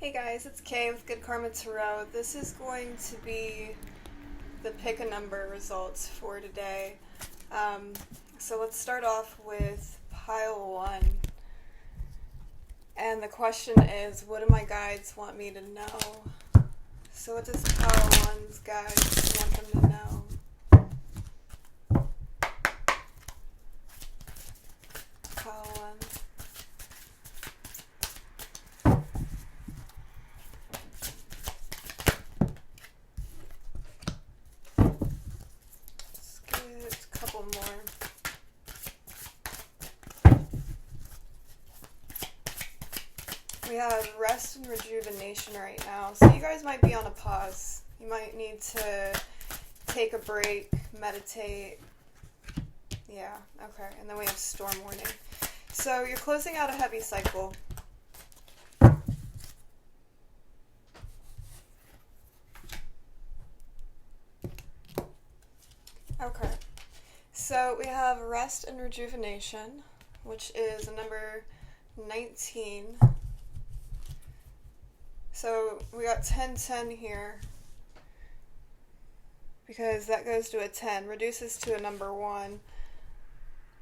Hey guys, it's Kay with GoodKarmaTarot. This is going to be the pick a number results for today. So let's start off with pile 1. And the question is, what do my guides want me to know? So what does pile 1's guides want them to know? Pile 1. More. We have rest and rejuvenation right now, so you guys might be on a pause. You might need to take a break, meditate. Yeah, okay. And then we have storm warning. So you're closing out a heavy cycle. Okay. So we have rest and rejuvenation, which is number 19. So we got 10-10 here because that goes to a 10, reduces to a number 1.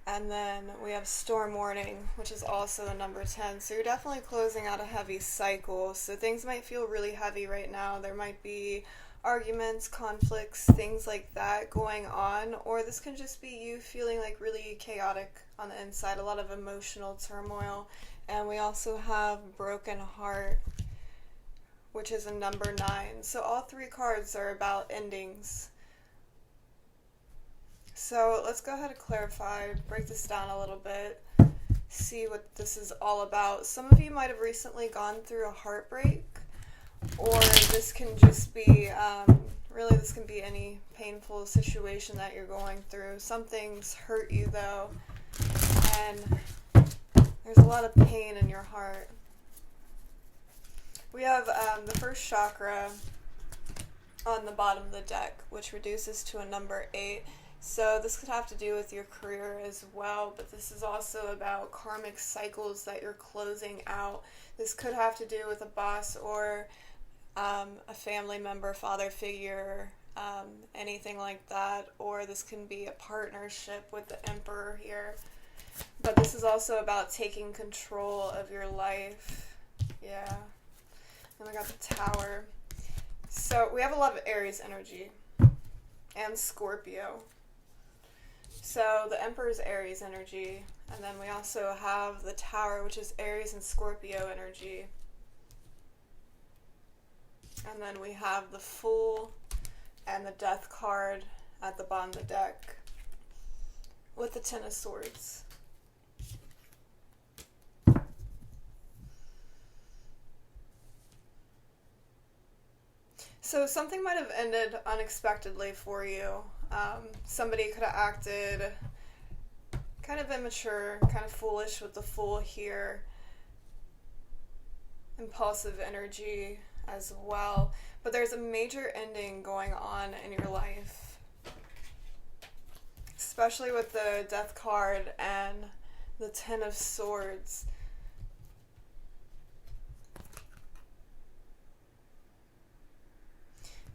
And then we have storm warning, which is also a number 10. So you're definitely closing out a heavy cycle. So things might feel really heavy right now. There might be arguments, conflicts, things like that going on, or this can just be you feeling like really chaotic on the inside, a lot of emotional turmoil. And we also have broken heart, which is a number 9. So all 3 cards are about endings. So let's go ahead and clarify, break this down a little bit, see what this is all about. Some of you might have recently gone through a heartbreak, or this can just be, really this can be any painful situation that you're going through. Something's hurt you though, and there's a lot of pain in your heart. We have the first chakra on the bottom of the deck, which reduces to a number 8. So this could have to do with your career as well, but this is also about karmic cycles that you're closing out. This could have to do with a boss or a family member, father figure, anything like that, or this can be a partnership with the Emperor here. But this is also about taking control of your life. Yeah. And we got the Tower. So we have a lot of Aries energy and Scorpio. So the Emperor's Aries energy, and then we also have the Tower, which is Aries and Scorpio energy. And then we have the Fool and the Death card at the bottom of the deck with the Ten of Swords. So something might have ended unexpectedly for you. Somebody could have acted kind of immature, kind of foolish with the Fool here. Impulsive energy as well. But there's a major ending going on in your life. Especially with the Death card and the Ten of Swords.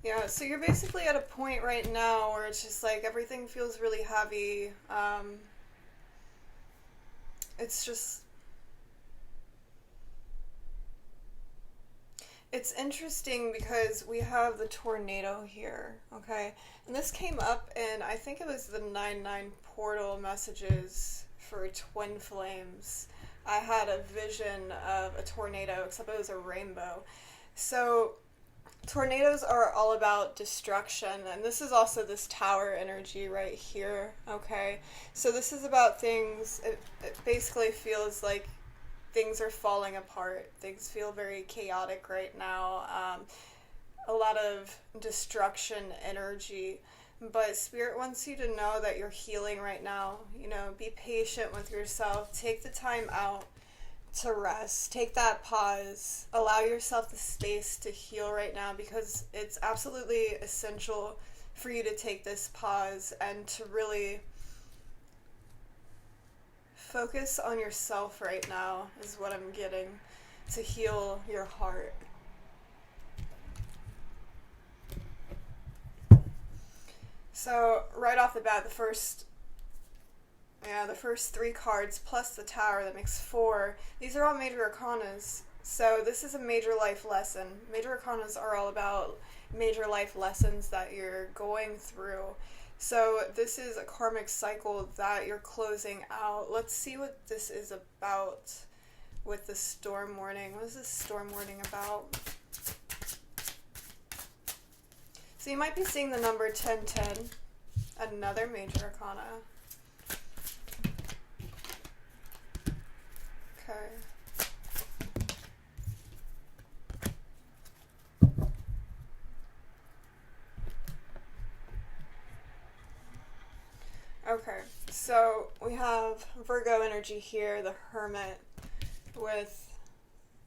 Yeah, so you're basically at a point right now where it's just like everything feels really heavy. It's just... It's interesting because we have the tornado here, okay? And this came up in, I think it was the 9/9 portal messages for Twin Flames. I had a vision of a tornado, except it was a rainbow. So tornadoes are all about destruction, and this is also this Tower energy right here, okay? So this is about things, it basically feels like things are falling apart. Things feel very chaotic right now. A lot of destruction energy. But Spirit wants you to know that you're healing right now. You know, be patient with yourself. Take the time out to rest. Take that pause. Allow yourself the space to heal right now, because it's absolutely essential for you to take this pause and to really focus on yourself right now is what I'm getting, to heal your heart. So right off the bat, the first three cards plus the Tower, that makes four. These are all major arcanas. So this is a major life lesson. Major arcanas are all about major life lessons that you're going through. So this is a karmic cycle that you're closing out. Let's see what this is about with the storm warning. What is this storm warning about? So you might be seeing the number 1010, another major arcana. Okay. Okay, so we have Virgo energy here, the Hermit, with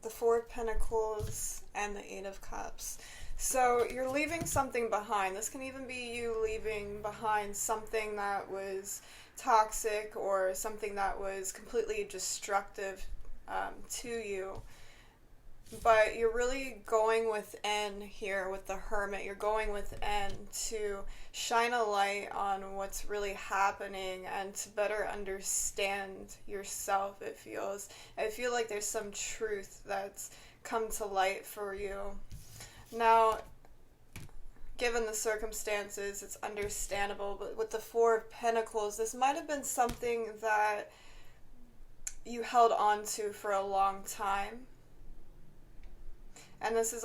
the Four of Pentacles and the Eight of Cups. So you're leaving something behind. This can even be you leaving behind something that was toxic or something that was completely destructive to you. But you're really going within here with the Hermit. You're going within to shine a light on what's really happening and to better understand yourself, it feels. I feel like there's some truth that's come to light for you. Now, given the circumstances, it's understandable, but with the Four of Pentacles, this might have been something that you held on to for a long time. And this is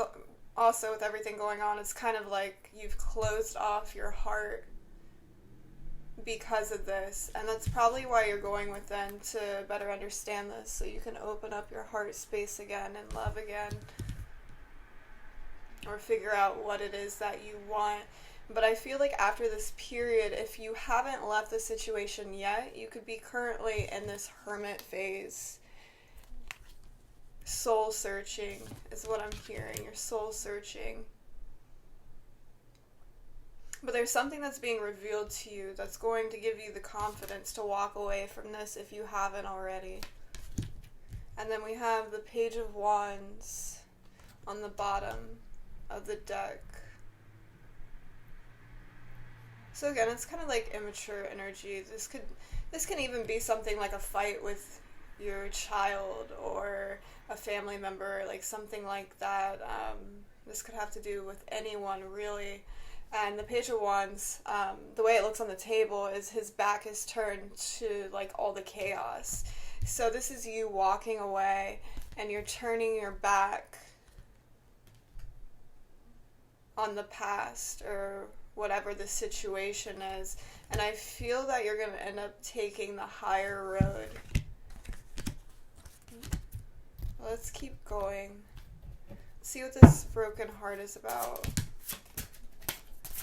also, with everything going on, it's kind of like you've closed off your heart because of this. And that's probably why you're going within, to better understand this, so you can open up your heart space again and love again. Or figure out what it is that you want. But I feel like after this period, if you haven't left the situation yet, you could be currently in this Hermit phase. Soul searching is what I'm hearing. You're soul searching. But there's something that's being revealed to you that's going to give you the confidence to walk away from this if you haven't already. And then we have the Page of Wands on the bottom of the deck. So again, it's kind of like immature energy. This can even be something like a fight with your child or a family member, like something like that. This could have to do with anyone, really. And the Page of Wands, the way it looks on the table is his back is turned to like all the chaos. So this is you walking away and you're turning your back on the past or whatever the situation is. And I feel that you're going to end up taking the higher road. Let's keep going. See what this broken heart is about.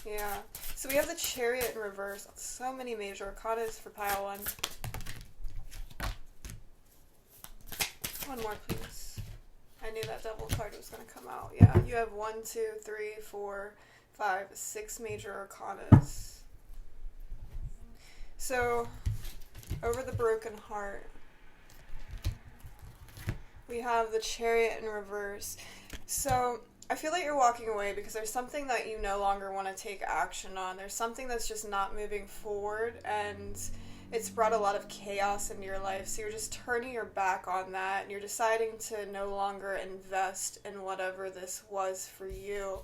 Yeah. So we have the Chariot in reverse. So many major arcanas for pile one. One more, please. I knew that Devil card was going to come out. Yeah, you have 1, 2, 3, 4, 5, 6 major arcanas. So, over the broken heart, we have the Chariot in reverse. So, I feel like you're walking away because there's something that you no longer want to take action on. There's something that's just not moving forward, and it's brought a lot of chaos into your life. So you're just turning your back on that, and you're deciding to no longer invest in whatever this was for you.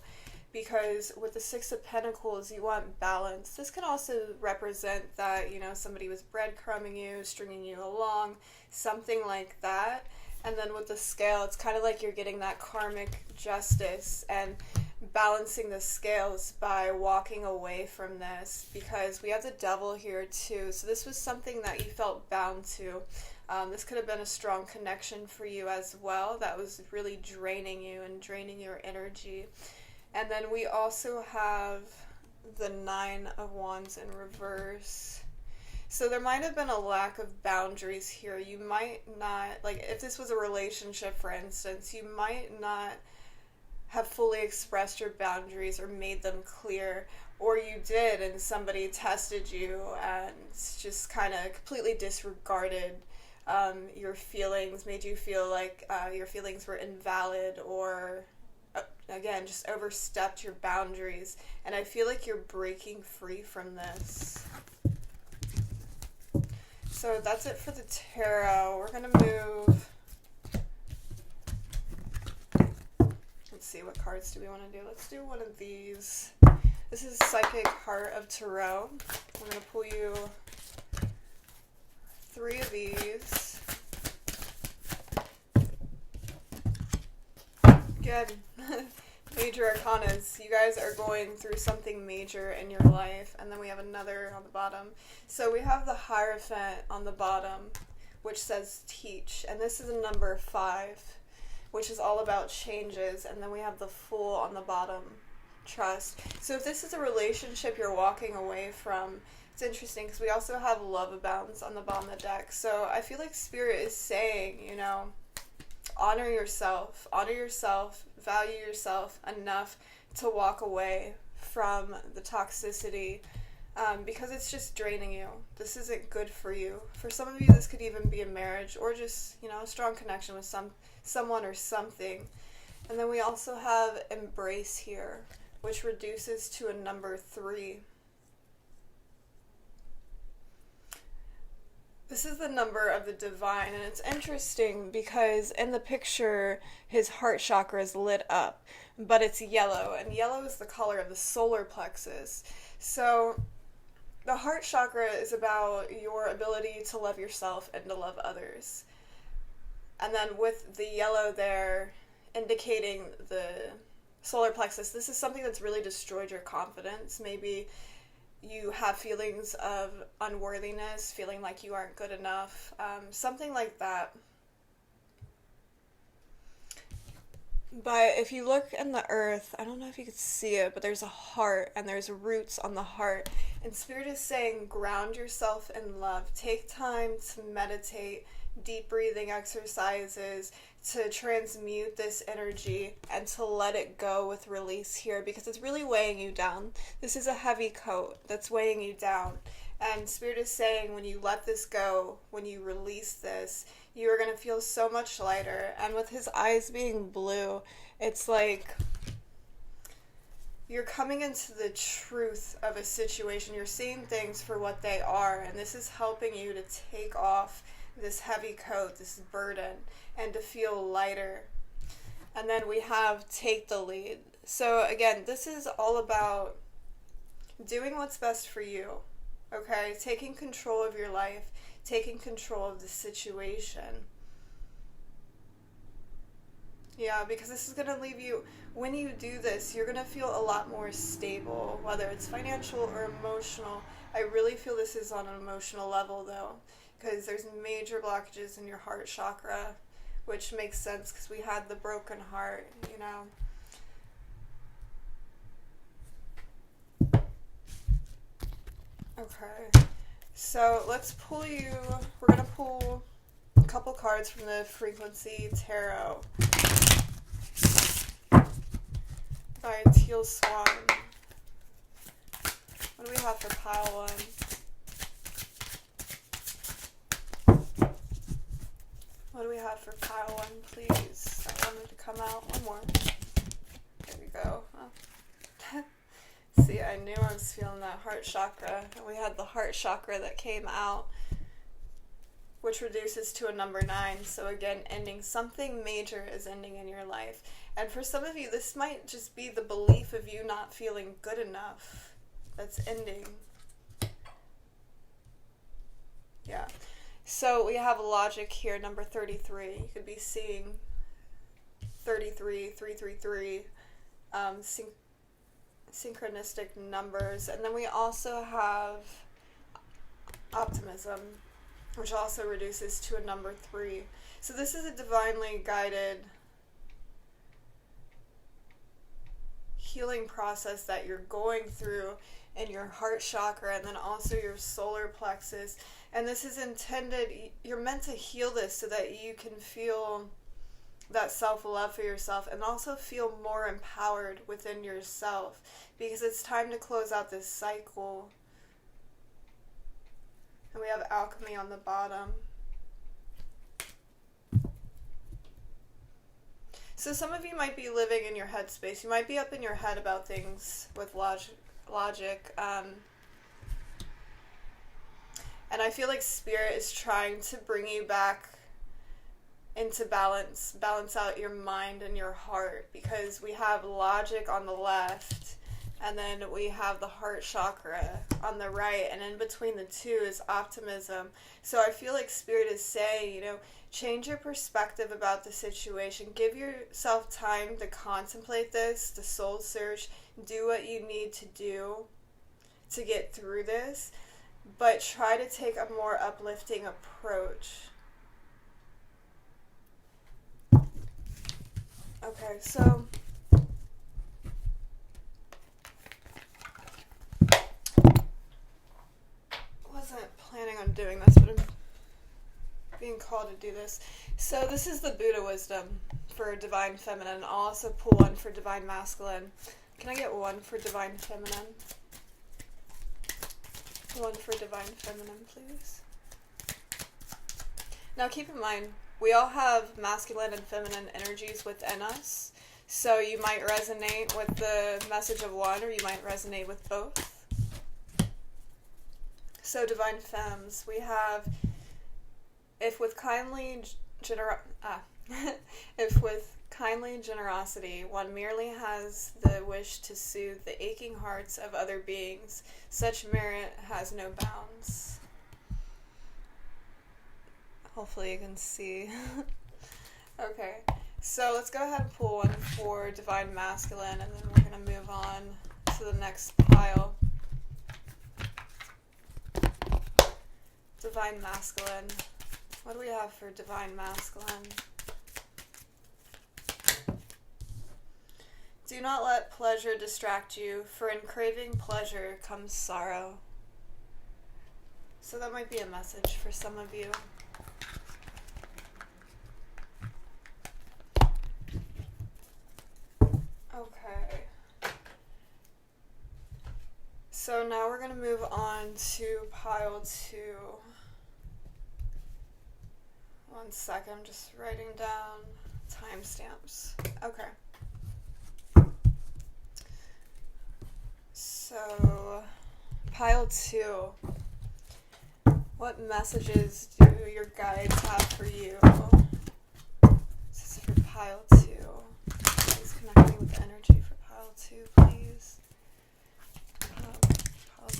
Because with the Six of Pentacles, you want balance. This can also represent that, somebody was breadcrumbing you, stringing you along, something like that. And then with the Scale, it's kind of like you're getting that karmic justice and balancing the scales by walking away from this, because we have the Devil here too. So this was something that you felt bound to. This could have been a strong connection for you as well that was really draining you and draining your energy. And then we also have the Nine of Wands in reverse. So there might have been a lack of boundaries here. You might not, if this was a relationship, for instance, you might not have fully expressed your boundaries or made them clear, or you did and somebody tested you and just kind of completely disregarded your feelings, made you feel like your feelings were invalid, or again, again, just overstepped your boundaries. And I feel like you're breaking free from this. So that's it for the tarot. We're going to move. Let's see, what cards do we want to do? Let's do one of these. This is Psychic Heart of Tarot. I'm going to pull you 3 of these. Again, major arcanas. You guys are going through something major in your life. And then we have another on the bottom. So we have the Hierophant on the bottom, which says teach. And this is a number 5, which is all about changes. And then we have the Fool on the bottom, trust. So if this is a relationship you're walking away from, it's interesting because we also have Love Abounds on the bottom of the deck. So I feel like Spirit is saying, you know, honor yourself, value yourself enough to walk away from the toxicity, because it's just draining you. This isn't good for you. For some of you, this could even be a marriage or just, you know, a strong connection with someone or something. And then we also have Embrace here, which reduces to a number 3. This is the number of the divine, and it's interesting because in the picture, his heart chakra is lit up, but it's yellow, and yellow is the color of the solar plexus. So the heart chakra is about your ability to love yourself and to love others. And then with the yellow there indicating the solar plexus, this is something that's really destroyed your confidence. Maybe you have feelings of unworthiness, feeling like you aren't good enough, something like that. But if you look in the earth, I don't know if you can see it, but there's a heart and there's roots on the heart. And Spirit is saying, ground yourself in love. Take time to meditate, deep breathing exercises, to transmute this energy and to let it go with release here, because it's really weighing you down. This is a heavy coat that's weighing you down. And Spirit is saying, when you let this go, when you release this, you are going to feel so much lighter. And with his eyes being blue, it's like you're coming into the truth of a situation. You're seeing things for what they are. And this is helping you to take off this heavy coat, this burden, and to feel lighter. And then we have Take the Lead. So again, this is all about doing what's best for you. Okay, taking control of your life, taking control of the situation. Yeah, because this is going to leave you, when you do this, you're going to feel a lot more stable, whether it's financial or emotional. I really feel this is on an emotional level though, because there's major blockages in your heart chakra, which makes sense because we had the broken heart, you know. Okay, so let's pull you, we're going to pull a couple cards from the Frequency Tarot by Teal Swan. What do we have for pile 1? What do we have for pile 1, please? I wanted to come out. One more. There we go. Oh. See, I knew I was feeling that heart chakra. We had the heart chakra that came out, which reduces to a number 9. So again, ending. Something major is ending in your life. And for some of you, this might just be the belief of you not feeling good enough that's ending. Yeah. So we have logic here, number 33. You could be seeing 33, 333, synchronistic numbers. And then we also have optimism, which also reduces to a number 3. So this is a divinely guided healing process that you're going through in your heart chakra and then also your solar plexus. And this is intended, you're meant to heal this so that you can feel that self-love for yourself and also feel more empowered within yourself, because it's time to close out this cycle. And we have alchemy on the bottom. So some of you might be living in your headspace. You might be up in your head about things with logic. And I feel like Spirit is trying to bring you back into balance out your mind and your heart, because we have logic on the left, and then we have the heart chakra on the right, and in between the two is optimism. So I feel like Spirit is saying, change your perspective about the situation. Give yourself time to contemplate this, to soul search, do what you need to do to get through this, but try to take a more uplifting approach. Okay, so wasn't planning on doing this, but I'm being called to do this. So this is the Buddha wisdom for Divine Feminine. I'll also pull one for Divine Masculine. Can I get one for Divine Feminine? One for Divine Feminine, please. Now keep in mind, we all have masculine and feminine energies within us. So you might resonate with the message of one, or you might resonate with both. So Divine Femmes, we have, if with kindly generosity, one merely has the wish to soothe the aching hearts of other beings, such merit has no bounds. Hopefully you can see. Okay, so let's go ahead and pull one for Divine Masculine, and then we're going to move on to the next pile. Divine Masculine. What do we have for Divine Masculine? Do not let pleasure distract you, for in craving pleasure comes sorrow. So that might be a message for some of you. Okay. So now we're going to move on to pile 2. One second, I'm just writing down timestamps. Okay. So, pile 2. What messages do your guides have for you? This is for pile 2. Please connect me with the energy for pile 2, please. Pile 2.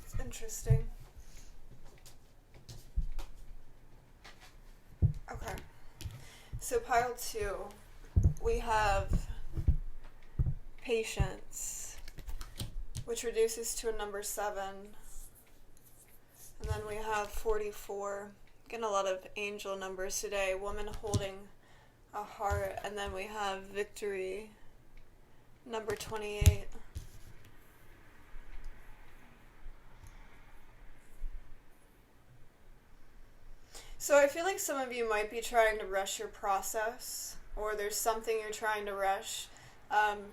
It's interesting. Okay. So pile 2, we have patience, which reduces to a number 7. And then we have 44. Getting a lot of angel numbers today. Woman holding a heart. And then we have victory, number 28. So I feel like some of you might be trying to rush your process, or there's something you're trying to rush.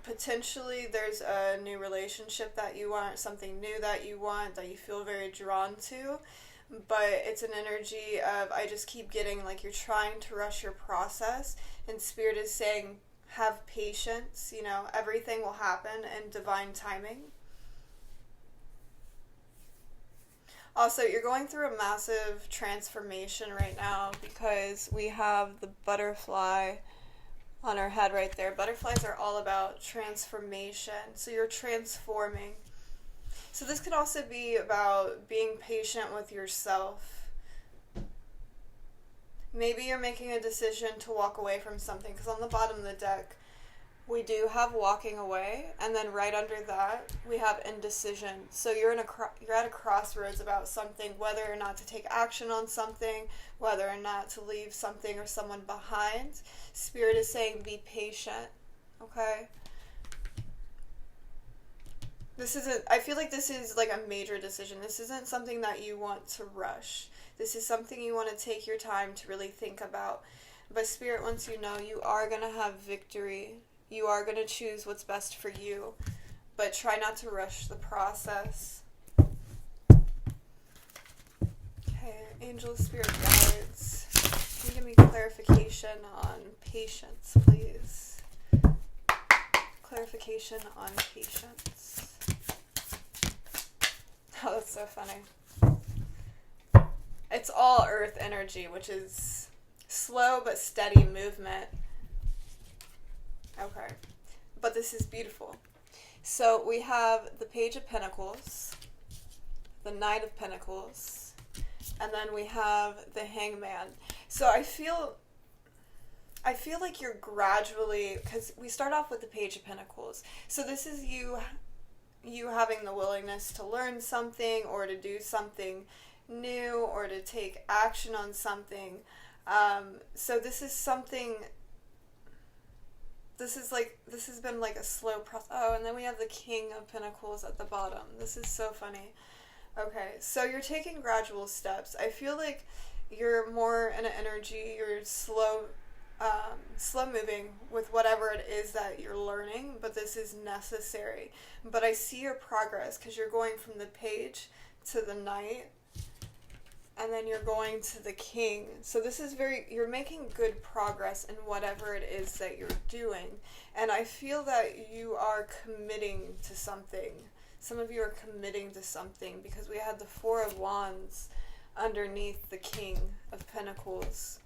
Potentially there's a new relationship that you want, something new that you want, that you feel very drawn to, but it's an energy of, I just keep getting like you're trying to rush your process, and Spirit is saying, have patience, everything will happen in divine timing. Also, you're going through a massive transformation right now, because we have the butterfly on our head right there. Butterflies are all about transformation. So you're transforming. So this could also be about being patient with yourself. Maybe you're making a decision to walk away from something, because on the bottom of the deck, we do have walking away, and then right under that, we have indecision. So you're at a crossroads about something, whether or not to take action on something, whether or not to leave something or someone behind. Spirit is saying, be patient, okay? I feel like this is like a major decision. This isn't something that you want to rush. This is something you want to take your time to really think about. But Spirit wants you to know you are going to have victory. You are going to choose what's best for you, but try not to rush the process. Angel Spirit Guides, can you give me clarification on patience, please? Clarification on patience. Oh, that's so funny. It's all earth energy, which is slow but steady movement. Okay. But this is beautiful. So we have the Page of Pentacles, the Knight of Pentacles, and then we have the Hangman. So I feel like you're gradually, because we start off with the Page of Pentacles. So this is you having the willingness to learn something or to do something new or to take action on something. So this is something, this has been like a slow process. Oh, and then we have the King of Pentacles at the bottom. This is so funny. Okay, so you're taking gradual steps. I feel like you're more in an energy, you're slow moving with whatever it is that you're learning, but this is necessary. But I see your progress because you're going from the Page to the Knight, and then you're going to the King. So this is you're making good progress in whatever it is that you're doing. And I feel that you are committing to something. Some of you are committing to something because we had the Four of Wands underneath the King of Pentacles.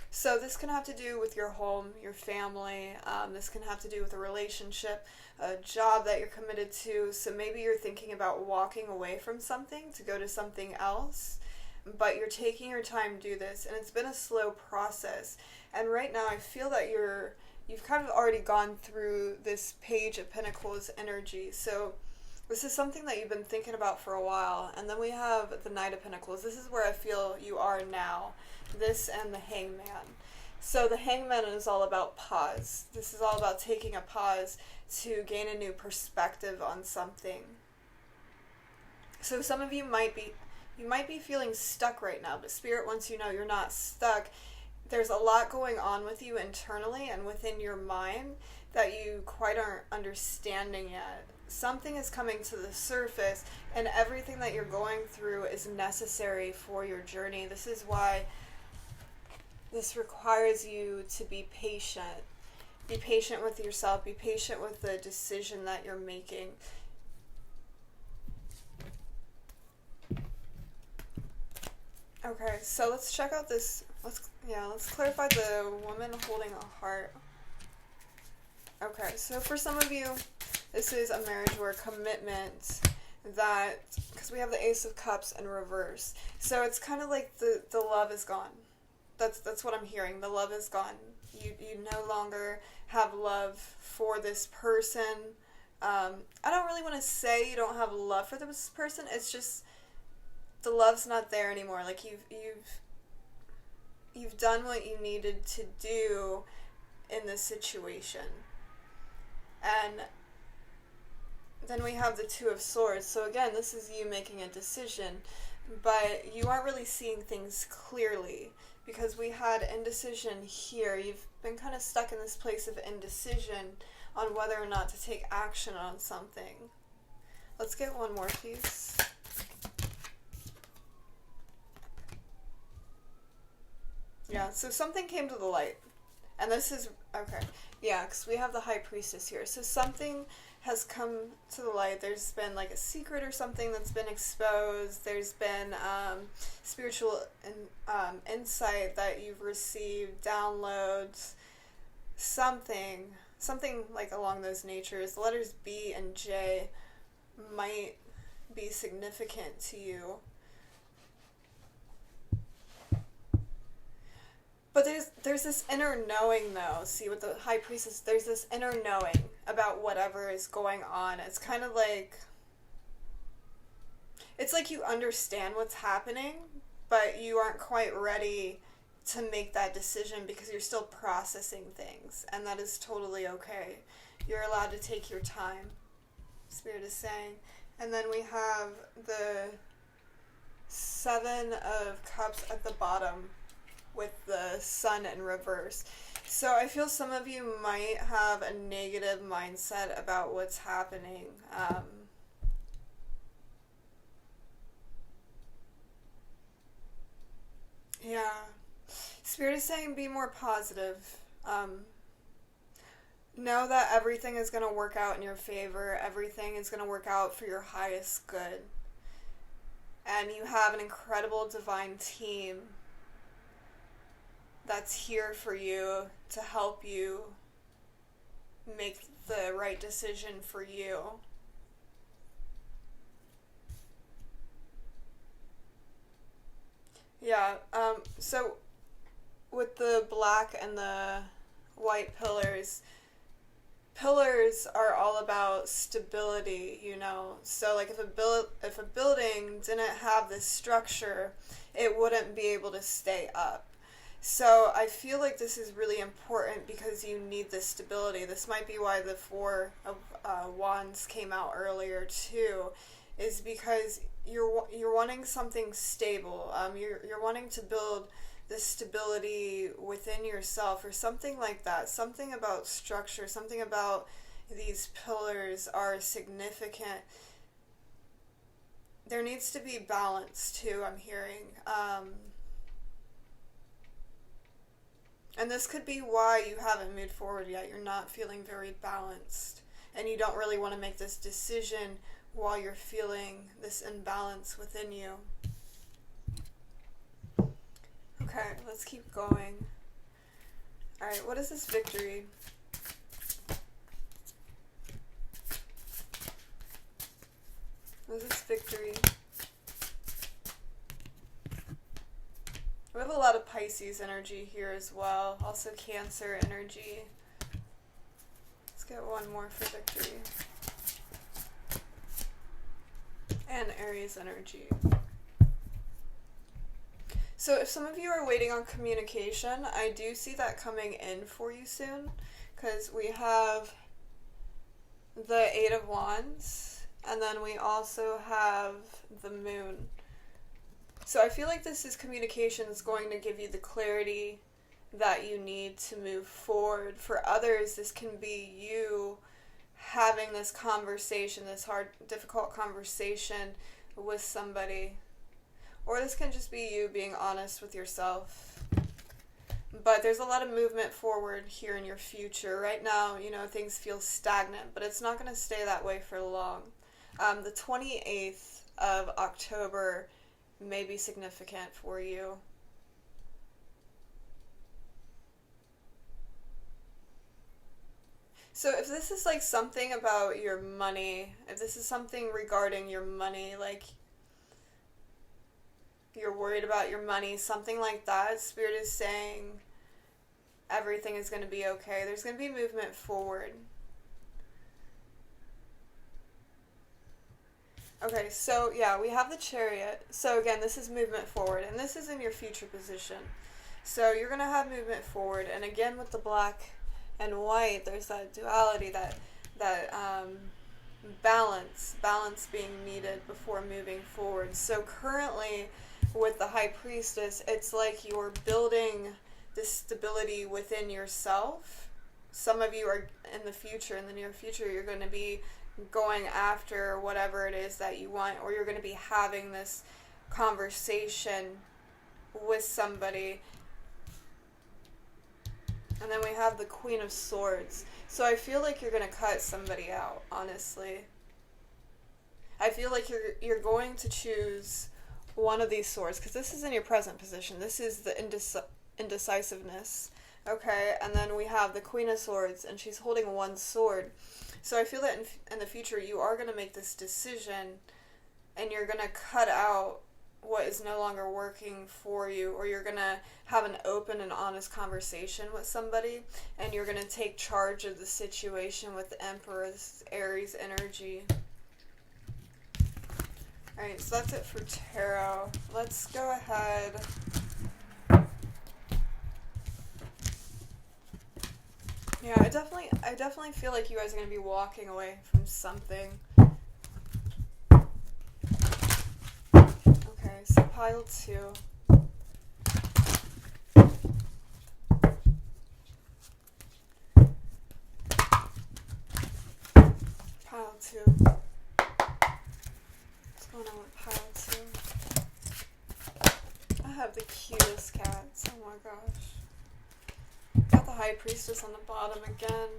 So this can have to do with your home, your family. This can have to do with a relationship, a job that you're committed to. So maybe you're thinking about walking away from something to go to something else, but you're taking your time to do this, and it's been a slow process. And right now I feel that you've kind of already gone through this Page of Pentacles energy. So this is something that you've been thinking about for a while. And then we have the Knight of Pentacles. This is where I feel you are now. This and the Hangman. So the Hangman is all about pause. This is all about taking a pause to gain a new perspective on something. So some of you might be feeling stuck right now, but Spirit wants you to know you're not stuck. There's a lot going on with you internally and within your mind that you quite aren't understanding yet. Something is coming to the surface, and everything that you're going through is necessary for your journey. This is why this requires you to be patient. Be patient with yourself. Be patient with the decision that you're making. Okay, so let's check out this. Let's clarify the woman holding a heart. Okay, so for some of you, this is a marriage or a commitment that, because we have the Ace of Cups in reverse. So it's kind of like the love is gone. That's what I'm hearing. The love is gone. You no longer have love for this person. I don't really want to say you don't have love for this person. It's just the love's not there anymore. Like you've done what you needed to do in this situation. And then we have the Two of Swords. So again, this is you making a decision, but you aren't really seeing things clearly because we had indecision here. You've been kind of stuck in this place of indecision on whether or not to take action on something. Let's get one more piece. Yeah, so something came to the light. And this is, okay, yeah, because we have the High Priestess here. So something has come to the light. There's been like a secret or something that's been exposed. There's been spiritual insight that you've received, downloads, something like along those natures. The letters B and J might be significant to you. But there's this inner knowing, though. See, with the High Priestess, there's this inner knowing about whatever is going on. It's kind of like, it's like you understand what's happening, but you aren't quite ready to make that decision because you're still processing things, and that is totally okay. You're allowed to take your time, Spirit is saying. And then we have the Seven of Cups at the bottom, with the Sun in reverse. So I feel some of you might have a negative mindset about what's happening. Spirit is saying be more positive. Know that everything is going to work out in your favor. Everything is going to work out for your highest good. And you have an incredible divine team that's here for you to help you make the right decision for you. Yeah, so with the black and the white pillars are all about stability, you know. So like if a building didn't have this structure, it wouldn't be able to stay up. So I feel like this is really important because you need this stability. This might be why the Four of Wands came out earlier too, is because you're wanting something stable. You're wanting to build this stability within yourself or something like that. Something about structure, something about these pillars are significant. There needs to be balance too, I'm hearing. And this could be why you haven't moved forward yet. You're not feeling very balanced. And you don't really want to make this decision while you're feeling this imbalance within you. Okay, let's keep going. Alright, what is this victory? What is this victory? We have a lot of Pisces energy here as well. Also Cancer energy. Let's get one more for victory. And Aries energy. So if some of you are waiting on communication, I do see that coming in for you soon. Because we have the Eight of Wands. And then we also have the Moon. So I feel like this is communication that's going to give you the clarity that you need to move forward. For others, this can be you having this conversation, this hard, difficult conversation with somebody. Or this can just be you being honest with yourself. But there's a lot of movement forward here in your future. Right now, you know, things feel stagnant, but it's not going to stay that way for long. The 28th of October may be significant for you. So if this is like something about your money, if this is something regarding your money, like you're worried about your money, something like that, Spirit is saying everything is going to be okay. There's going to be movement forward. Okay, so yeah, we have the Chariot. So again, this is movement forward, and this is in your future position. So you're going to have movement forward, and again with the black and white, there's that duality, that balance being needed before moving forward. So currently with the High Priestess, it's like you're building this stability within yourself. Some of you are in the near future, you're going to be going after whatever it is that you want, or you're going to be having this conversation with somebody. And then we have the Queen of Swords. So I feel like you're going to cut somebody out, honestly. I feel like you're going to choose one of these swords, because this is in your present position. This is the indecisiveness. Okay, and then we have the Queen of Swords, and she's holding one sword. So I feel that in the future you are going to make this decision, and you're going to cut out what is no longer working for you, or you're going to have an open and honest conversation with somebody, and you're going to take charge of the situation with the Emperor, this Aries energy. Alright, so that's it for tarot. Let's go ahead. Yeah, I definitely feel like you guys are going to be walking away from something. Okay, so pile 2. Pile 2. What's going on with pile 2? I have the cutest cats. Oh my gosh. Got the High Priestess on the bottom again.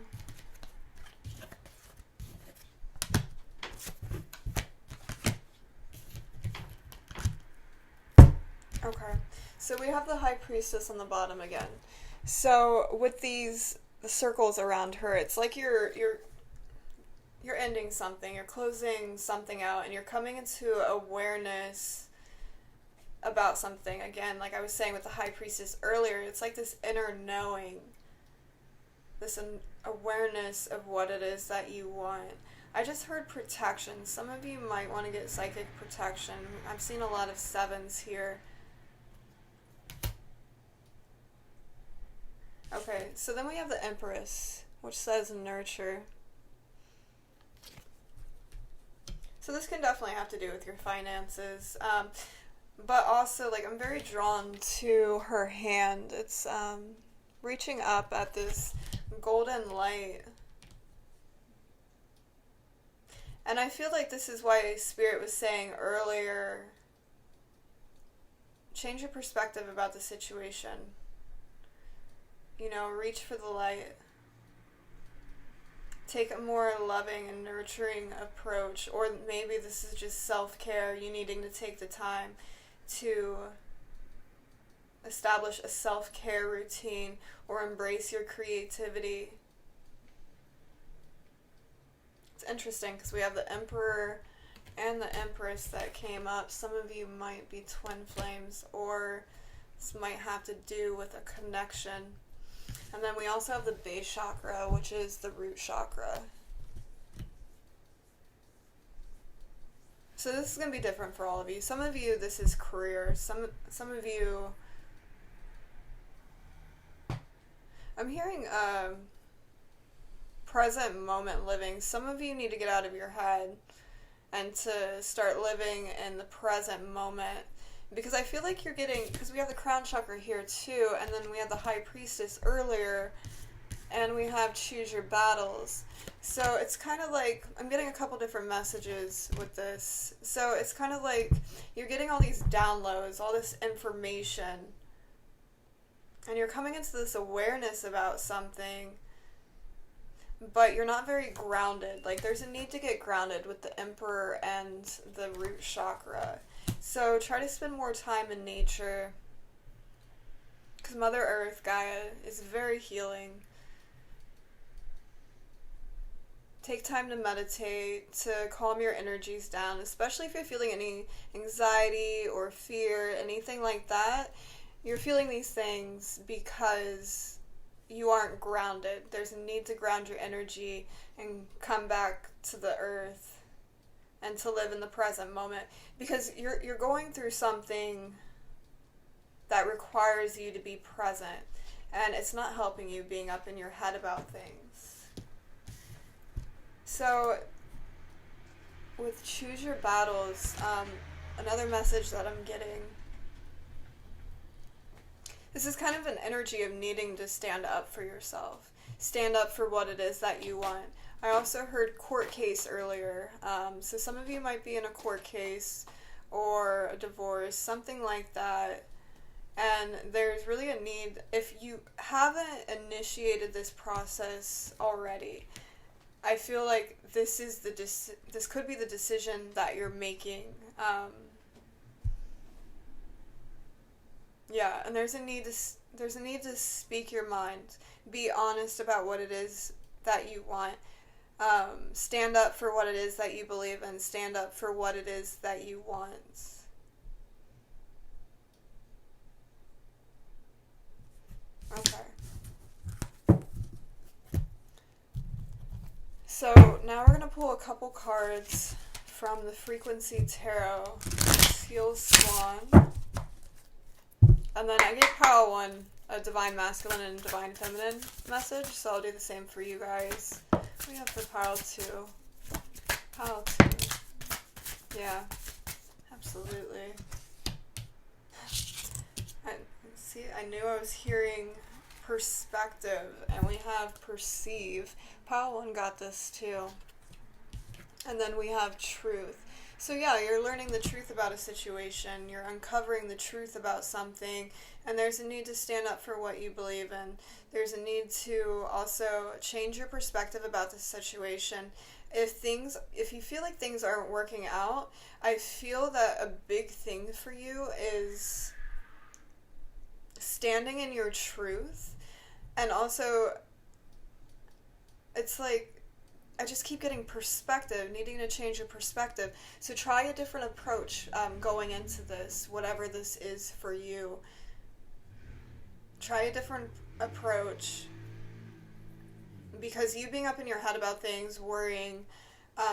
Okay, so we have the High Priestess on the bottom again. So with these circles around her, it's like you're ending something, you're closing something out, and you're coming into awareness about something. Again, like I was saying with the High Priestess earlier, it's like this inner knowing, this awareness of what it is that you want. I just heard protection. Some of you might want to get psychic protection. I've seen a lot of 7s here. Okay, so then we have the Empress, which says nurture. So this can definitely have to do with your finances. But also, like, I'm very drawn to her hand. It's reaching up at this golden light. And I feel like this is why Spirit was saying earlier, change your perspective about the situation. You know, reach for the light. Take a more loving and nurturing approach. Or maybe this is just self-care, you needing to take the time to establish a self-care routine or embrace your creativity. It's interesting because we have the Emperor and the Empress that came up. Some of you might be twin flames, or this might have to do with a connection. And then we also have the base chakra, which is the root chakra. So this is going to be different for all of you. Some of you, this is career. Some of you, I'm hearing present moment living. Some of you need to get out of your head and to start living in the present moment. Because I feel like you're getting, because we have the crown chakra here too, and then we had the High Priestess earlier, and we have choose your battles. So it's kind of like, I'm getting a couple different messages with this. So it's kind of like you're getting all these downloads, all this information, and you're coming into this awareness about something, but you're not very grounded. Like, there's a need to get grounded with the Emperor and the root chakra. So try to spend more time in nature, because Mother Earth, Gaia, is very healing. Take time to meditate, to calm your energies down, especially if you're feeling any anxiety or fear, anything like that. You're feeling these things because you aren't grounded. There's a need to ground your energy and come back to the earth and to live in the present moment, because you're going through something that requires you to be present, and it's not helping you being up in your head about things. So with choose your battles, another message that I'm getting, this is kind of an energy of needing to stand up for yourself, stand up for what it is that you want. I also heard court case earlier, so some of you might be in a court case or a divorce, something like that, and there's really a need, if you haven't initiated this process already, I feel like this is this could be the decision that you're making. Yeah, and there's a need to speak your mind, be honest about what it is that you want. Stand up for what it is that you believe in. Stand up for what it is that you want. Okay. So now we're going to pull a couple cards from the Frequency Tarot. Seal Swan. And then I gave Pile 1 a Divine Masculine and Divine Feminine message, so I'll do the same for you guys. What do we have for Pile 2? Pile 2. Yeah, absolutely. I knew I was hearing perspective, and we have perceive. Pile 1 got this too. And then we have truth. So yeah, you're learning the truth about a situation, you're uncovering the truth about something, and there's a need to stand up for what you believe in. There's a need to also change your perspective about the situation. If you feel like things aren't working out, I feel that a big thing for you is standing in your truth, and also it's like I just keep getting perspective, needing to change your perspective. So try a different approach going into this, whatever this is for you. Try a different approach, because you being up in your head about things, worrying,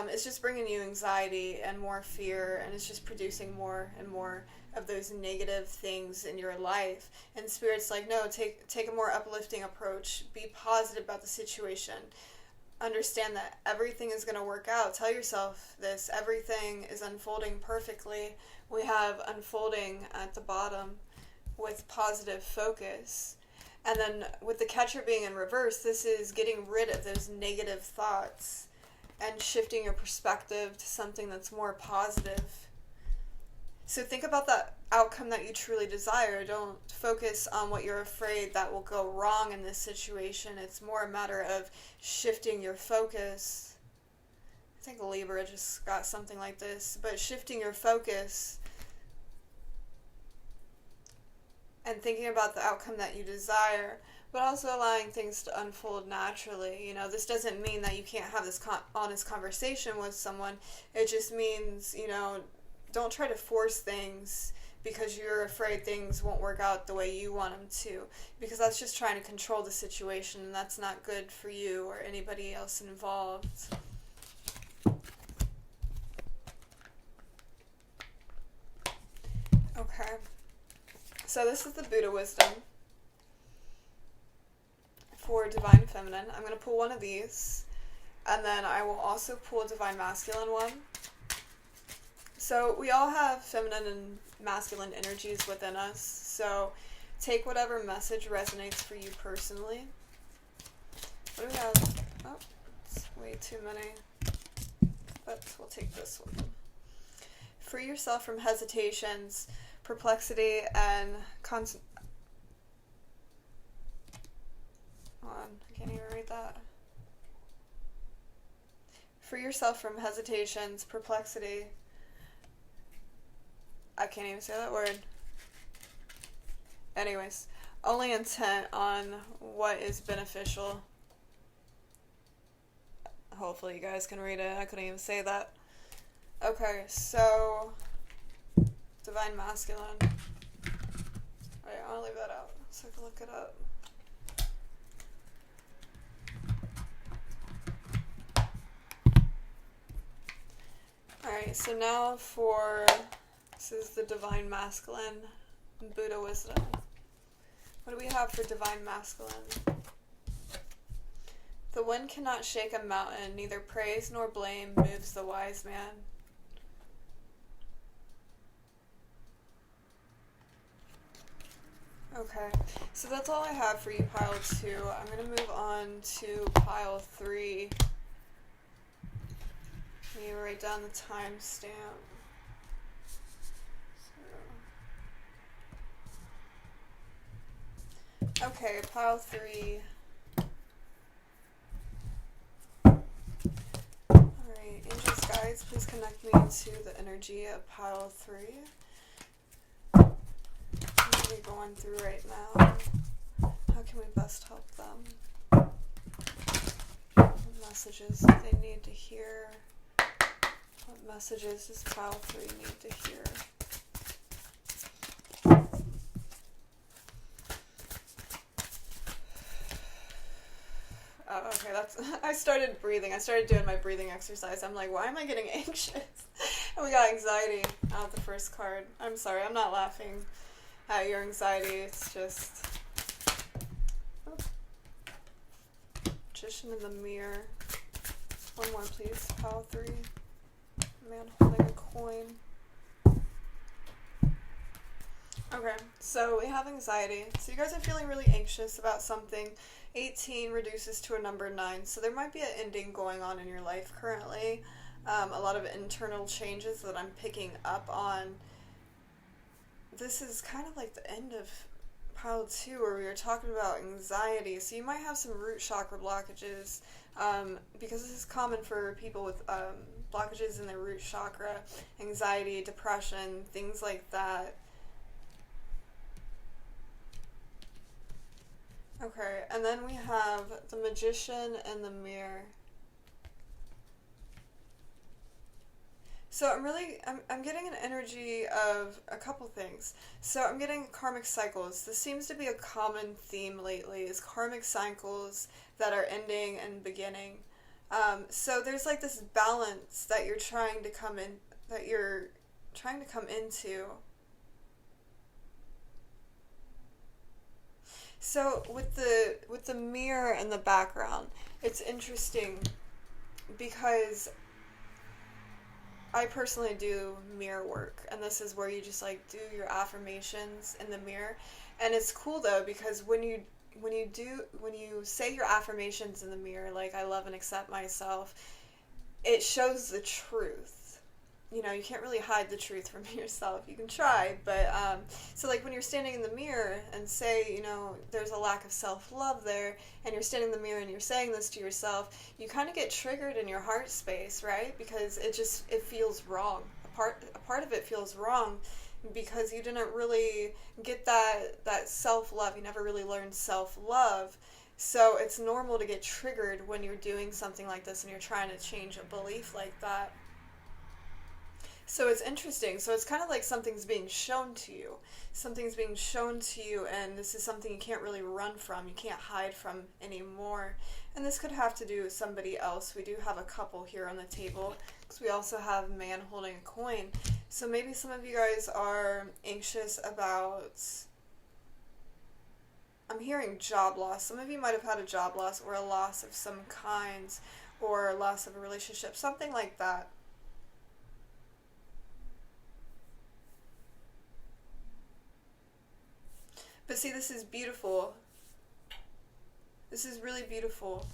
it's just bringing you anxiety and more fear, and it's just producing more and more of those negative things in your life. And Spirit's like, no, take a more uplifting approach. Be positive about the situation. Understand that everything is going to work out. Tell yourself this. Everything is unfolding perfectly. We have unfolding at the bottom with positive focus. And then with the catcher being in reverse, this is getting rid of those negative thoughts and shifting your perspective to something that's more positive. So think about the outcome that you truly desire. Don't focus on what you're afraid that will go wrong in this situation. It's more a matter of shifting your focus. I think Libra just got something like this. But shifting your focus and thinking about the outcome that you desire, but also allowing things to unfold naturally. You know, this doesn't mean that you can't have this honest conversation with someone. It just means, don't try to force things because you're afraid things won't work out the way you want them to, because that's just trying to control the situation, and that's not good for you or anybody else involved. Okay. So this is the Buddha wisdom for Divine Feminine. I'm going to pull one of these, and then I will also pull a Divine Masculine one. So we all have feminine and masculine energies within us. So take whatever message resonates for you personally. What do we have? Oh, it's way too many. But we'll take this one. Free yourself from hesitations, perplexity, and hold on, I can't even read that. Free yourself from hesitations, perplexity. I can't even say that word. Anyways, only intent on what is beneficial. Hopefully you guys can read it. I couldn't even say that. Okay, so Divine Masculine. Wait, I'll leave that out so I can look it up. Alright, so now this is the Divine Masculine Buddha wisdom. What do we have for Divine Masculine? The wind cannot shake a mountain, neither praise nor blame moves the wise man. Okay, so that's all I have for you, pile 2. I'm going to move on to pile 3. Let me write down the timestamp. Okay, pile 3. Alright, angels, guides, please connect me to the energy of pile 3. What are we going through right now? How can we best help them? What messages do they need to hear? What messages does pile 3 need to hear? Oh, okay, I started breathing. I started doing my breathing exercise. I'm like, why am I getting anxious? And we got anxiety out the first card. I'm sorry, I'm not laughing at your anxiety. It's just... Oh. Magician in the mirror. One more, please. Pile 3. Man holding a coin. Okay, so we have anxiety. So you guys are feeling really anxious about something. 18 reduces to a number 9, so there might be an ending going on in your life currently. a lot of internal changes that I'm picking up on. This is kind of like the end of pile 2 where we were talking about anxiety. So you might have some root chakra blockages, because this is common for people with blockages in their root chakra, anxiety, depression, things like that. Okay, and then we have the Magician and the Mirror. So I'm getting an energy of a couple things. So I'm getting karmic cycles. This seems to be a common theme lately, is karmic cycles that are ending and beginning. So there's like this balance that you're trying to come into. So with the mirror and the background, it's interesting because I personally do mirror work, and this is where you just like do your affirmations in the mirror. And it's cool though, because when you say your affirmations in the mirror, like I love and accept myself, it shows the truth. You know, you can't really hide the truth from yourself. You can try, but so like when you're standing in the mirror and say, you know, there's a lack of self-love there, and you're standing in the mirror and you're saying this to yourself, you kind of get triggered in your heart space, right? Because it feels wrong. A part of it feels wrong because you didn't really get that self-love. You never really learned self-love. So it's normal to get triggered when you're doing something like this and you're trying to change a belief like that. So it's interesting. So it's kind of like something's being shown to you. Something's being shown to you, and this is something you can't really run from. You can't hide from anymore. And this could have to do with somebody else. We do have a couple here on the table, because we also have a man holding a coin. So maybe some of you guys are anxious about... I'm hearing job loss. Some of you might have had a job loss or a loss of some kind, or a loss of a relationship, something like that. But see, this is beautiful. This is really beautiful.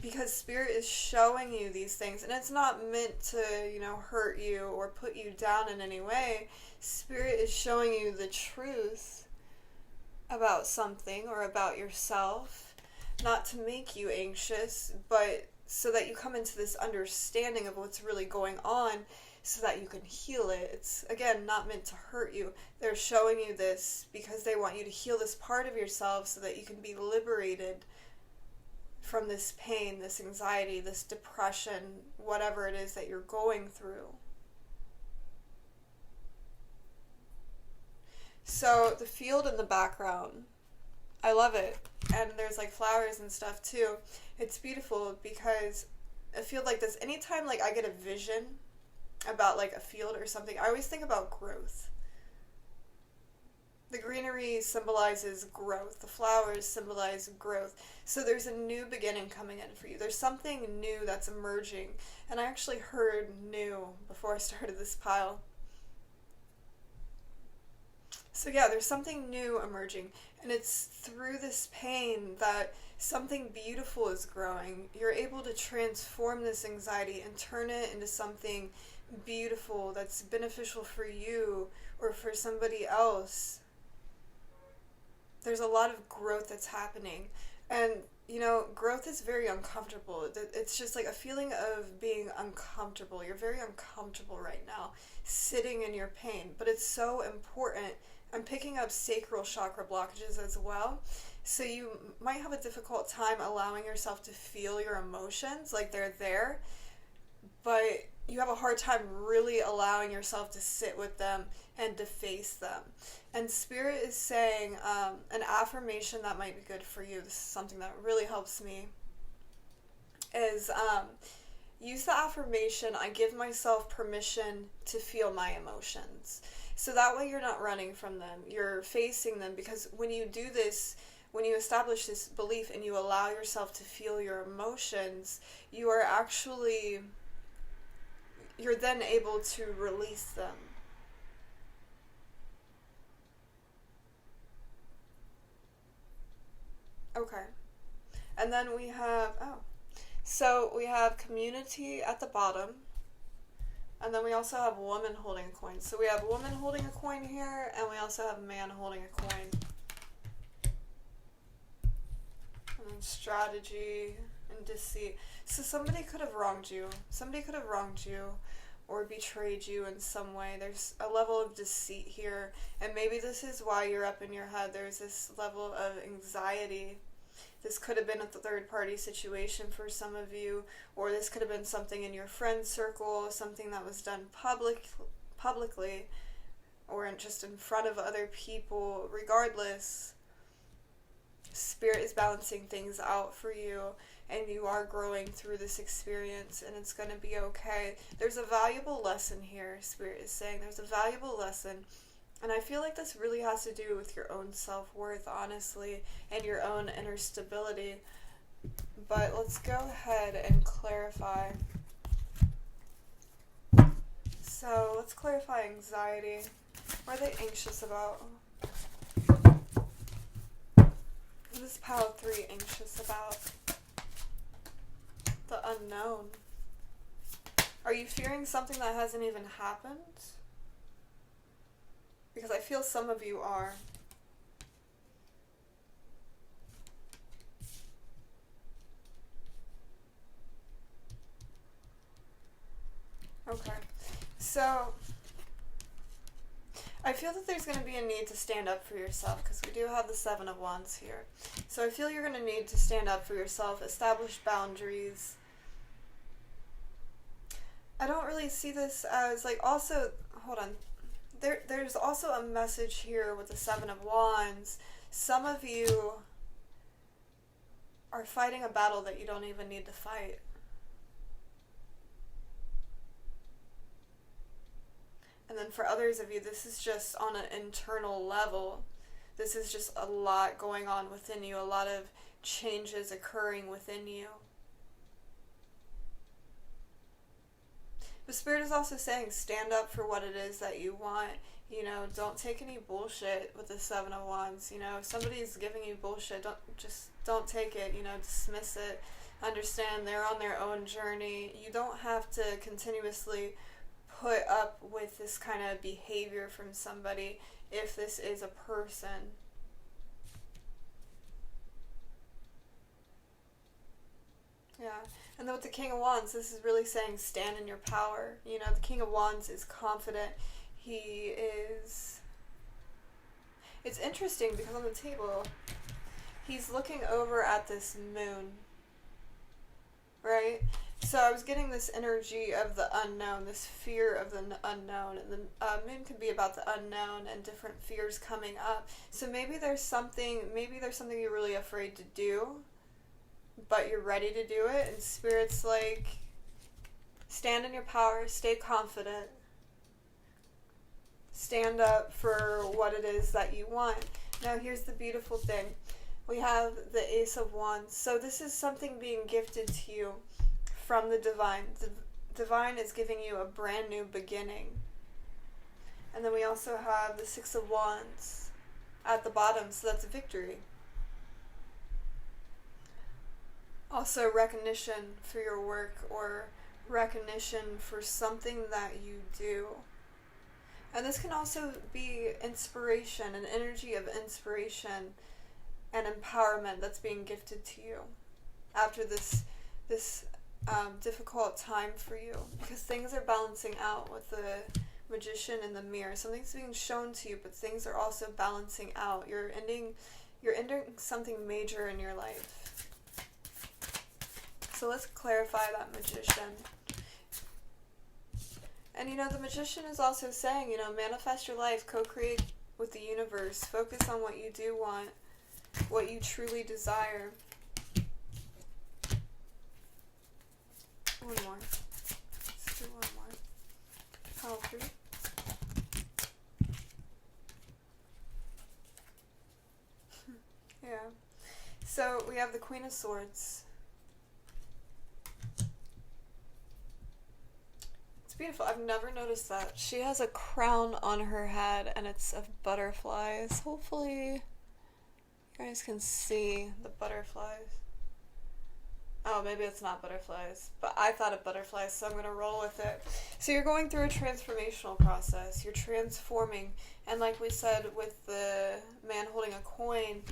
Because Spirit is showing you these things. And it's not meant to, you know, hurt you or put you down in any way. Spirit is showing you the truth about something or about yourself. Not to make you anxious, but so that you come into this understanding of what's really going on, so that you can heal it. It's, again, not meant to hurt you. They're showing you this because they want you to heal this part of yourself so that you can be liberated from this pain, this anxiety, this depression, whatever it is that you're going through. So the field in the background, I love it. And there's like flowers and stuff too. It's beautiful because a field like this, anytime like I get a vision about like a field or something, I always think about growth. The greenery symbolizes growth. The flowers symbolize growth. So there's a new beginning coming in for you. There's something new that's emerging. And I actually heard new before I started this pile. So yeah, there's something new emerging. And it's through this pain that something beautiful is growing. You're able to transform this anxiety and turn it into something beautiful that's beneficial for you or for somebody else. There's a lot of growth that's happening, and you know, growth is very uncomfortable. It's just like a feeling of being uncomfortable. You're very uncomfortable right now, sitting in your pain, but it's so important. I'm picking up sacral chakra blockages as well, so you might have a difficult time allowing yourself to feel your emotions like they're there, but you have a hard time really allowing yourself to sit with them and to face them. And Spirit is saying an affirmation that might be good for you. This is something that really helps me. Is use the affirmation, I give myself permission to feel my emotions. So that way you're not running from them. You're facing them, because when you do this, when you establish this belief and you allow yourself to feel your emotions, you are actually... you're then able to release them. Okay. And then we have, So we have community at the bottom, and then we also have woman holding a coin. So we have woman holding a coin here, and we also have man holding a coin. And then strategy and deceit. So somebody could have wronged you. Somebody could have wronged you or betrayed you in some way. There's a level of deceit here, and maybe this is why you're up in your head. There's this level of anxiety. This could have been a third-party situation for some of you, or this could have been something in your friend circle, something that was done publicly, or just in front of other people. Regardless, Spirit is balancing things out for you, and you are growing through this experience, and it's going to be okay. There's a valuable lesson here, Spirit is saying. There's a valuable lesson. And I feel like this really has to do with your own self-worth, honestly, and your own inner stability. But let's go ahead and clarify. So let's clarify anxiety. What are they anxious about? What is Pile 3 anxious about? The unknown. Are you fearing something that hasn't even happened? Because I feel some of you are. Okay. So, I feel that there's going to be a need to stand up for yourself, because we do have the Seven of Wands here. So I feel you're going to need to stand up for yourself, establish boundaries. I don't really see this as, like, also, hold on. There's also a message here with the Seven of Wands. Some of you are fighting a battle that you don't even need to fight. And then for others of you, this is just on an internal level. This is just a lot going on within you, a lot of changes occurring within you. The Spirit is also saying, stand up for what it is that you want. You know, don't take any bullshit with the Seven of Wands. You know, if somebody's giving you bullshit, don't take it. You know, dismiss it. Understand they're on their own journey. You don't have to continuously put up with this kind of behavior from somebody if this is a person. Yeah. And then with the King of Wands, this is really saying stand in your power. You know, the King of Wands is confident. He is... It's interesting because on the table, he's looking over at this moon. Right? So I was getting this energy of the unknown, this fear of the unknown. And the moon could be about the unknown and different fears coming up. So maybe there's something you're really afraid to do, but you're ready to do it, and Spirit's like, stand in your power, stay confident, stand up for what it is that you want. Now here's the beautiful thing. We have the Ace of Wands. So this is something being gifted to you from the Divine. The Divine is giving you a brand new beginning. And then we also have the Six of Wands at the bottom, so that's victory. Also recognition for your work, or recognition for something that you do. And this can also be inspiration, an energy of inspiration and empowerment that's being gifted to you after this difficult time for you, because things are balancing out with the Magician and the Mirror. Something's being shown to you, but things are also balancing out. You're ending something major in your life. So let's clarify that Magician. And you know, the Magician is also saying, you know, manifest your life, co-create with the universe, focus on what you do want, what you truly desire. One more. Let's do one more. Pile 3. Yeah. So we have the Queen of Swords. Beautiful. I've never noticed that. She has a crown on her head and it's of butterflies. Hopefully you guys can see the butterflies. Oh, maybe it's not butterflies, but I thought of butterflies, so I'm going to roll with it. So you're going through a transformational process. You're transforming, and like we said with the man holding a coin,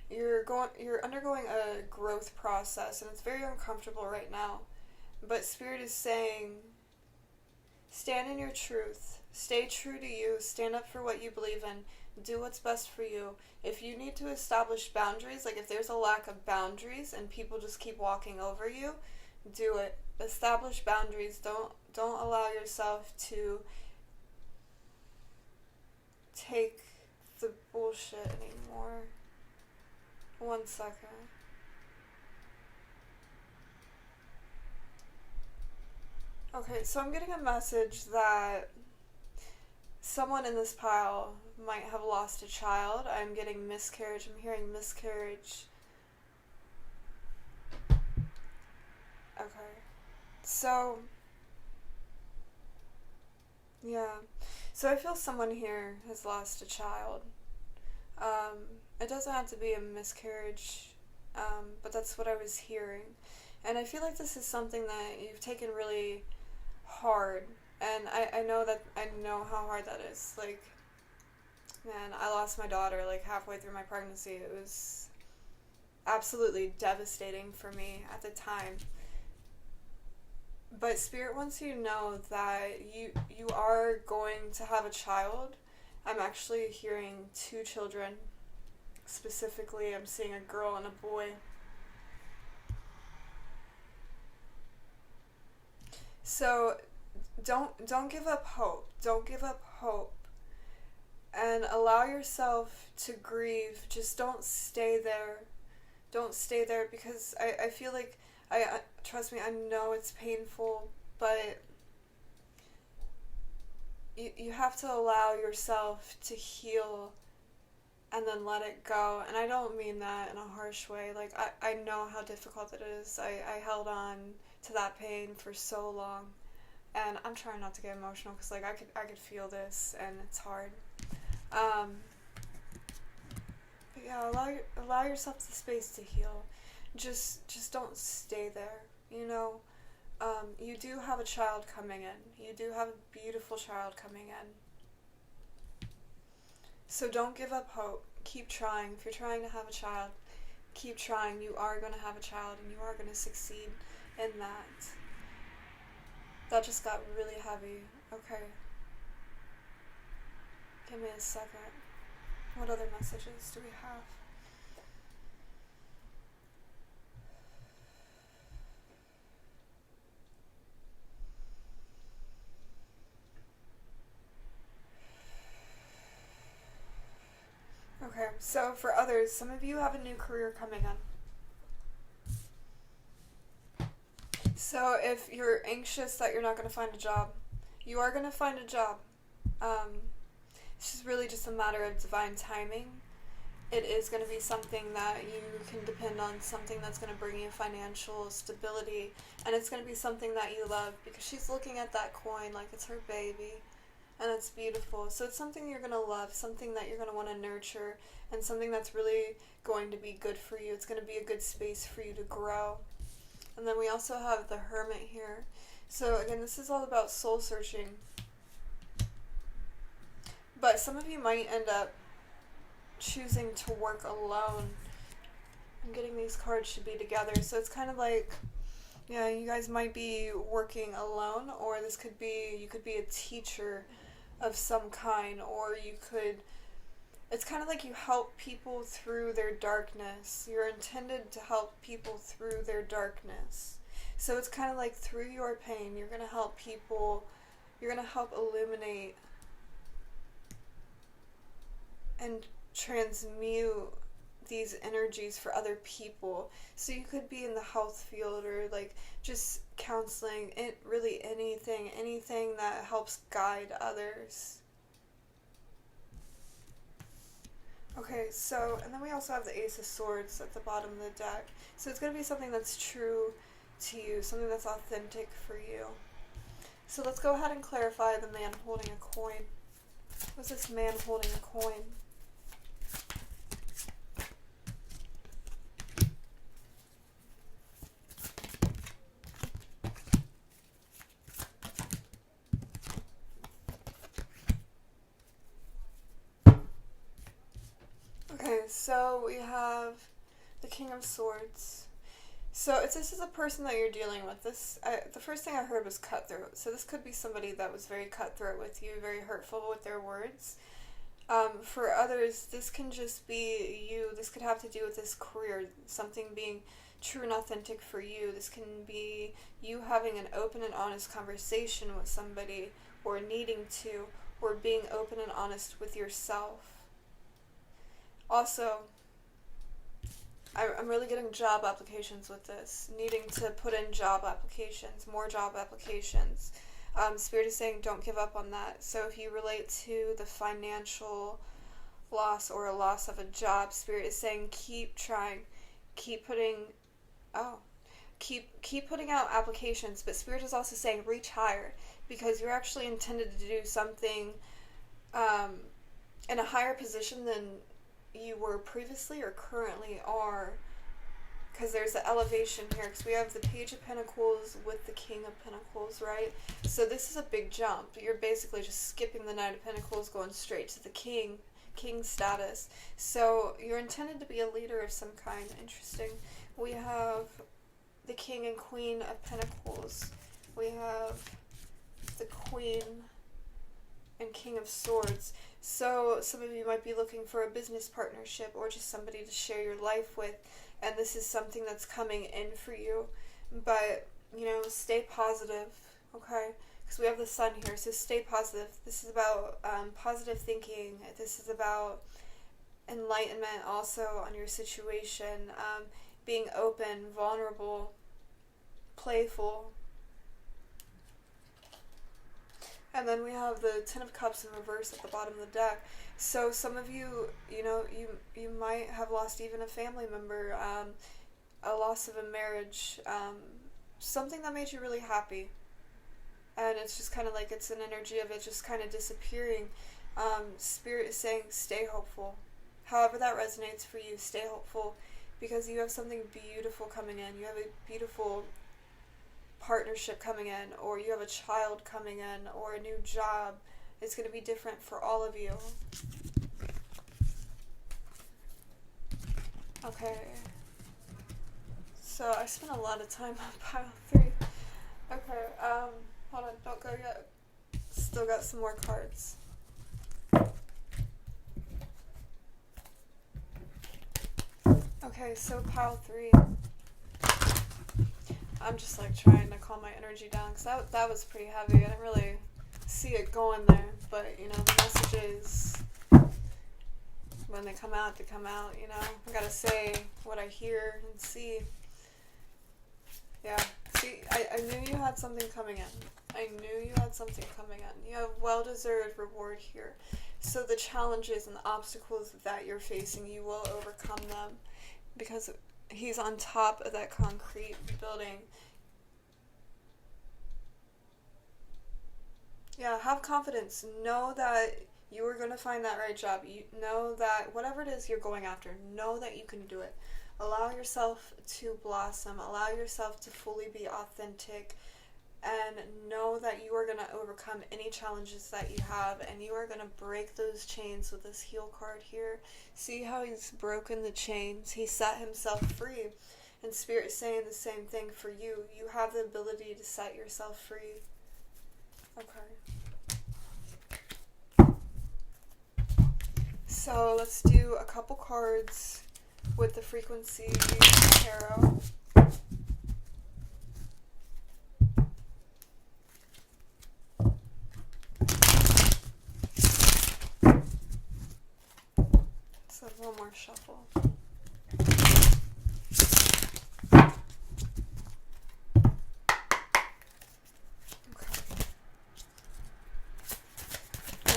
you're undergoing a growth process, and it's very uncomfortable right now. But Spirit is saying, stand in your truth. Stay true to you. Stand up for what you believe in. Do what's best for you. If you need to establish boundaries, like if there's a lack of boundaries and people just keep walking over you, do it. Establish boundaries. Don't allow yourself to take the bullshit anymore. 1 second. Okay, so I'm getting a message that someone in this pile might have lost a child. I'm getting miscarriage. I'm hearing miscarriage. Okay. So, yeah. So I feel someone here has lost a child. It doesn't have to be a miscarriage, but that's what I was hearing. And I feel like this is something that you've taken really hard. And I know how hard that is. Like, man, I lost my daughter like halfway through my pregnancy. It was absolutely devastating for me at the time. But Spirit wants you to know that you are going to have a child. I'm actually hearing 2 children. Specifically, I'm seeing a girl and a boy. So don't give up hope. Don't give up hope. And allow yourself to grieve. Just don't stay there. Don't stay there, because I feel like trust me, I know it's painful, but you have to allow yourself to heal and then let it go. And I don't mean that in a harsh way. Like, I know how difficult it is. I held on to that pain for so long, and I'm trying not to get emotional because like I could feel this, and it's hard. But yeah, allow yourself the space to heal. Just don't stay there. You know, you do have a child coming in. You do have a beautiful child coming in. So don't give up hope. Keep trying. If you're trying to have a child, keep trying. You are going to have a child, and you are going to succeed in that. That just got really heavy. Okay. Give me a second. What other messages do we have? Okay, so for others, some of you have a new career coming in. So if you're anxious that you're not going to find a job, you are going to find a job. It's just really just a matter of divine timing. It is going to be something that you can depend on, something that's going to bring you financial stability, and it's going to be something that you love, because she's looking at that coin like it's her baby, and it's beautiful. So it's something you're going to love, something that you're going to want to nurture, and something that's really going to be good for you. It's going to be a good space for you to grow. And then we also have the Hermit here. So again, this is all about soul searching. But some of you might end up choosing to work alone. I'm getting these cards should be together. So it's kind of like, yeah, you guys might be working alone, or this could be, you could be a teacher of some kind, or you could, it's kind of like you help people through their darkness. You're intended to help people through their darkness. So it's kind of like through your pain, you're going to help people, you're going to help illuminate and transmute these energies for other people. So you could be in the health field, or like just counseling, really anything that helps guide others. Okay, so, and then we also have the Ace of Swords at the bottom of the deck. So it's going to be something that's true to you, something that's authentic for you. So let's go ahead and clarify the man holding a coin. What's this man holding a coin? so we have the King of Swords. So if this is a person that you're dealing with, the first thing I heard was cutthroat. So this could be somebody that was very cutthroat with you, very hurtful with their words. For others, this can just be you. This could have to do with this career, something being true and authentic for you. This can be you having an open and honest conversation with somebody, or needing to, or being open and honest with yourself. Also, I'm really getting job applications with this, needing to put in job applications, more job applications. Spirit is saying don't give up on that. So if you relate to the financial loss or a loss of a job, Spirit is saying keep trying, keep putting out applications. But Spirit is also saying reach higher, because you're actually intended to do something in a higher position than you were previously or currently are, because there's the elevation here, because we have the Page of Pentacles with the King of Pentacles, right? So this is a big jump. You're basically just skipping the Knight of Pentacles, going straight to the king status. So you're intended to be a leader of some kind. Interesting. We have the King and Queen of Pentacles. We have the Queen and King of Swords. So some of you might be looking for a business partnership, or just somebody to share your life with, and this is something that's coming in for you. But, stay positive, okay? Because we have the Sun here, so stay positive. This is about positive thinking. This is about enlightenment also on your situation, being open, vulnerable, playful. And then we have the Ten of Cups in reverse at the bottom of the deck. So some of you, you might have lost even a family member, a loss of a marriage, something that made you really happy. And it's just kind of like it's an energy of it just kind of disappearing. Spirit is saying stay hopeful. However that resonates for you, stay hopeful, because you have something beautiful coming in. You have a beautiful partnership coming in, or you have a child coming in, or a new job. It's going to be different for all of you. Okay. So I spent a lot of time on pile 3. Okay, hold on, don't go yet. Still got some more cards. Okay, so pile 3. I'm just like trying to calm my energy down, because that was pretty heavy. I didn't really see it going there, but the messages, when they come out, they come out. I gotta say what I hear and see. Yeah, see, I knew you had something coming in. I knew you had something coming in. You have well-deserved reward here. So the challenges and the obstacles that you're facing, you will overcome them, because he's on top of that concrete building. Yeah, have confidence. Know that you are going to find that right job. You know that whatever it is you're going after, know that you can do it. Allow yourself to blossom. Allow yourself to fully be authentic. And know that you are going to overcome any challenges that you have. And you are going to break those chains with this Heal card here. See how he's broken the chains? He set himself free. And Spirit is saying the same thing for you. You have the ability to set yourself free. Okay. So let's do a couple cards with the Frequency Tarot. Let's have one more shuffle.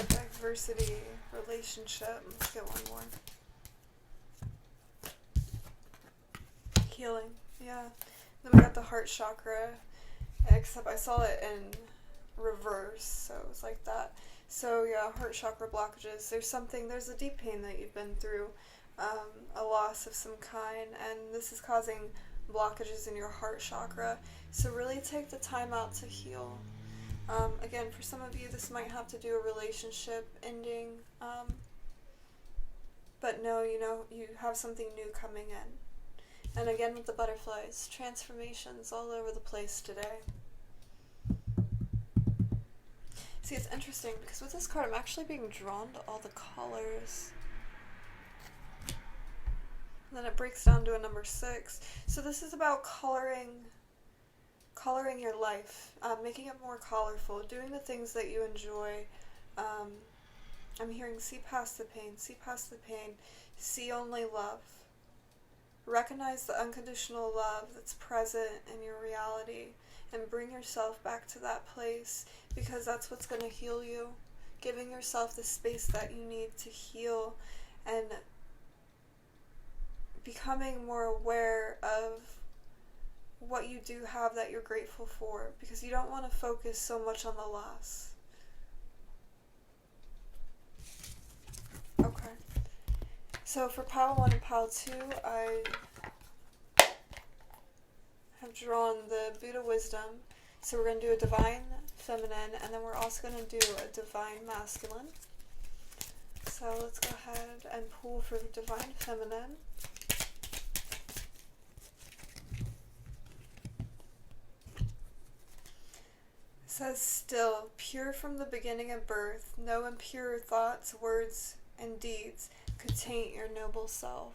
Diversity, relationship. Let's get one more. Healing, yeah. Then we got the heart chakra, except I saw it in reverse, so it was like that. So yeah, heart chakra blockages. There's a deep pain that you've been through, a loss of some kind, and this is causing blockages in your heart chakra. So really take the time out to heal. Again, for some of you, this might have to do a relationship ending. but know, you have something new coming in. And again with the butterflies, transformations all over the place today. See, it's interesting because with this card I'm actually being drawn to all the colors. And then it breaks down to a number 6. So this is about coloring your life, making it more colorful, doing the things that you enjoy. I'm hearing see past the pain, see only love. Recognize the unconditional love that's present in your reality and bring yourself back to that place, because that's what's going to heal you. Giving yourself the space that you need to heal and becoming more aware of what you do have that you're grateful for, because you don't want to focus so much on the loss. Okay. So for pile 1 and pile 2, I have drawn the Buddha wisdom. So we're going to do a divine feminine, and then we're also going to do a divine masculine. So let's go ahead and pull for divine feminine. It says, still, pure from the beginning of birth, no impure thoughts, words, and deeds could taint your noble self.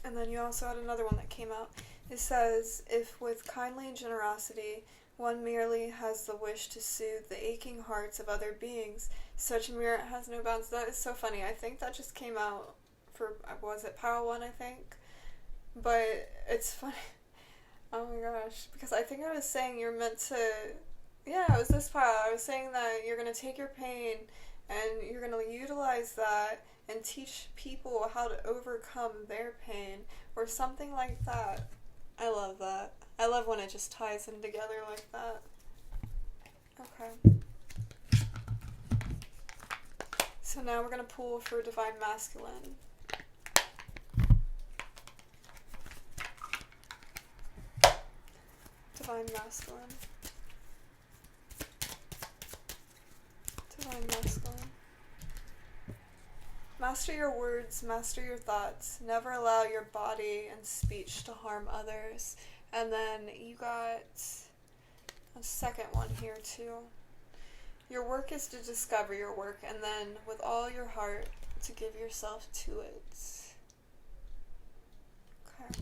And then you also had another one that came out. It says, if with kindly generosity one merely has the wish to soothe the aching hearts of other beings, such merit has no bounds. That is so funny. I think that just came out for, was it pile 1, I think? But it's funny. Oh my gosh, because I think I was saying you're meant to, yeah, it was this pile. I was saying that you're going to take your pain and you're going to utilize that and teach people how to overcome their pain or something like that. I love that. I love when it just ties them together like that. Okay. So now we're going to pull for divine masculine. Divine masculine. Divine masculine. Master your words, master your thoughts. Never allow your body and speech to harm others. And then you got a second one here too. Your work is to discover your work, and then with all your heart to give yourself to it. Okay.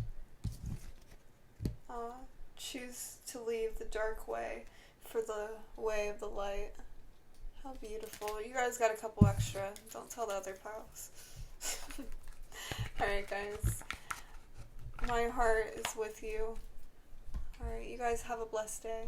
Choose to leave the dark way for the way of the light. How beautiful. You guys got a couple extra. Don't tell the other piles. Alright guys. My heart is with you. Alright, you guys have a blessed day.